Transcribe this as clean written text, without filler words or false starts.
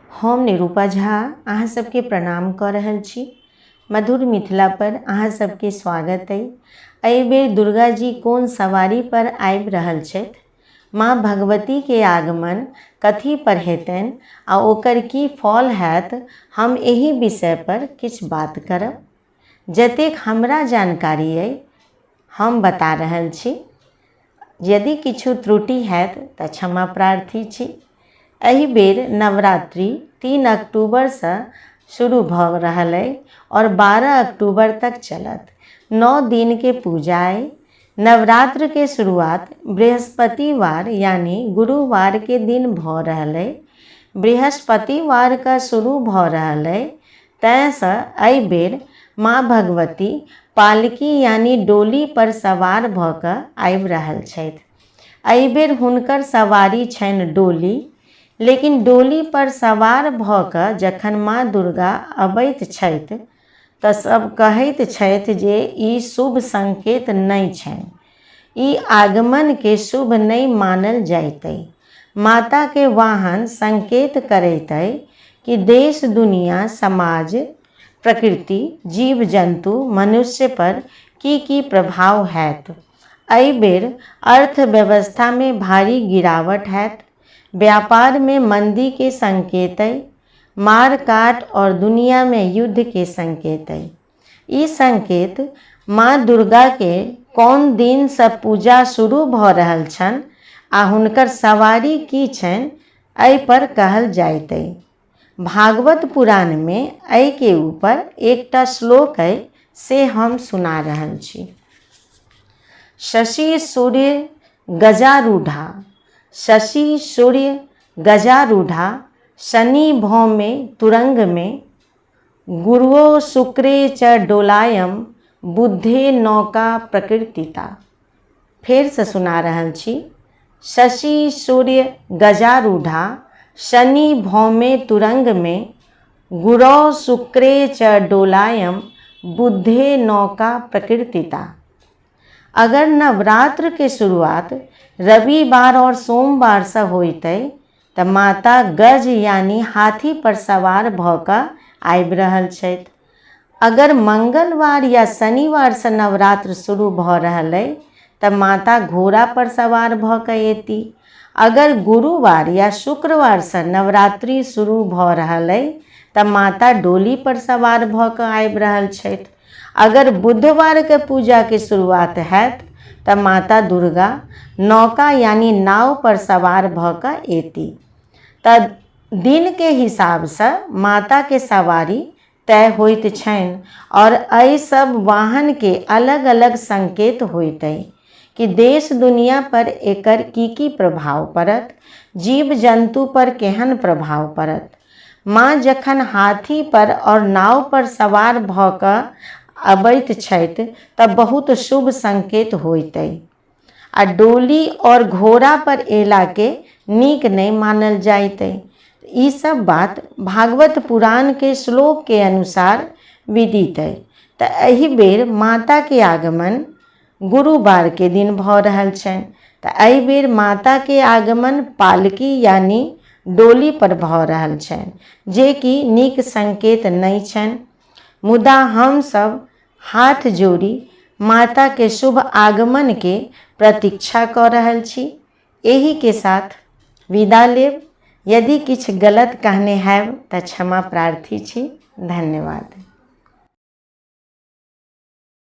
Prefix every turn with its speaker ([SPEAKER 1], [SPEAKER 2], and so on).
[SPEAKER 1] हम निरूपा झा अहाँ सबके प्रणाम कऽ रहल छी। मधुर मिथिला पर अहाँ सबके स्वागत है। एहि बेर दुर्गा जी कोन सवारी पर आबि रहल छथि, माँ भगवती के आगमन कथी पर हेतनि आ ओकर की फल हैत, हम एहि विषय पर किछु बात करब। जतेक हमरा जानकारी अइ हम बता रहल छी। यदि किछु त्रुटि हैत तऽ क्षमा प्रार्थी छी। एहि बेर नवरात्रि 3 अक्टूबर से शुरू भऽ रहल है और 12 अक्टूबर तक चलत। 9 दिन के पूजा है। नवरात्र के शुरुआत बृहस्पतिवार यानी गुरुवार के दिन भऽ रहल है। बृहस्पतिवार का शुरू भऽ रहल है, तैसँ एहि बेर माँ भगवती पालकी यानी डोली पर सवार भऽ कऽ आबि रहल छथि। एहि बेर हुनकर सवारी छनि डोली, लेकिन डोली पर सवार भऽ कऽ जखन माँ दुर्गा अबैत छथि तऽ सब कहैत छथि जे ई शुभ संकेत नहि छनि, ई आगमन के शुभ नहि मानल जाइत अइ। माता के वाहन संकेत करैत अइ कि देश दुनिया समाज प्रकृति जीव जंतु मनुष्य पर की प्रभाव हैत। एहि बेर अर्थव्यवस्था में भारी गिरावट हैत। व्यापार में मंदी के संकेत है। मार काट और दुनिया में युद्ध के संकेत है। ई संकेत माँ दुर्गा के कौन दिन से पूजा शुरू भऽ रहल छनि आ हुनकर सवारी की छनि, एहि पर कहल जाइत है। भागवत पुराण में एहि के ऊपर एकटा श्लोक है, से हम सुना रहल छी। शशि सूर्य गजारूढ़ा, शशि सूर्य गजारूढ़ा, शनि भौमे तुरंग में, गुरुओ शुक्रे च डोलायम, बुद्धे नौका प्रकृतिता। फिर से सुना रहल छी। शशि सूर्य गजारूढ़ा, शनि भौमे तुरंग में, गुरौ शुक्रे च डोलायम, बुद्धे नौका प्रकृतिता। अगर नवरात्र के शुरुआत रविवार और सोमवार से होइत है तऽ माता गज यानी हाथी पर सवार भऽ कऽ आबि रहल छथि। अगर मंगलवार या शनिवार से नवरात्र शुरू भऽ रहल है तऽ माता घोड़ा पर सवार भऽ कऽ एती। अगर गुरुवार या शुक्रवार से नवरात्रि शुरू भऽ रहल है तऽ माता डोली पर सवार भऽ कऽ आबि रहल छथि। अगर बुधवार के पूजा के शुरुआत हैत तऽ माता दुर्गा नौका यानी नाव पर सवार भऽ कऽ एती। तऽ दिन के हिसाब से माता के सवारी तय होइत छनि और एहि सब वाहन के अलग अलग संकेत होइत है कि देश दुनिया पर एकर की प्रभाव पड़त, जीव जंतु पर केहन प्रभाव पड़त। माँ जखन हाथी पर और नाव पर सवार भऽ कऽ अबैत छथि तऽ बहुत शुभ संकेत होइत है। आ डोली और घोड़ा पर एला के नीक नहीं मानल जाइत है। ई सब बात भागवत पुराण के श्लोक के अनुसार विदित है। तऽ एहि बेर माता के आगमन गुरुवार के दिन भऽ रहल छनि। तऽ एहि बेर माता के आगमन पालकी यानी डोली पर भऽ रहल छनि, जे कि नीक संकेत नहीं छनि। मुदा हम सब हाथ जोड़ी माता के शुभ आगमन के प्रतीक्षा कऽ रहल छी। एही के साथ विदा लेब। यदि किछु गलत कहने हैब तऽ क्षमा प्रार्थी छी। धन्यवाद।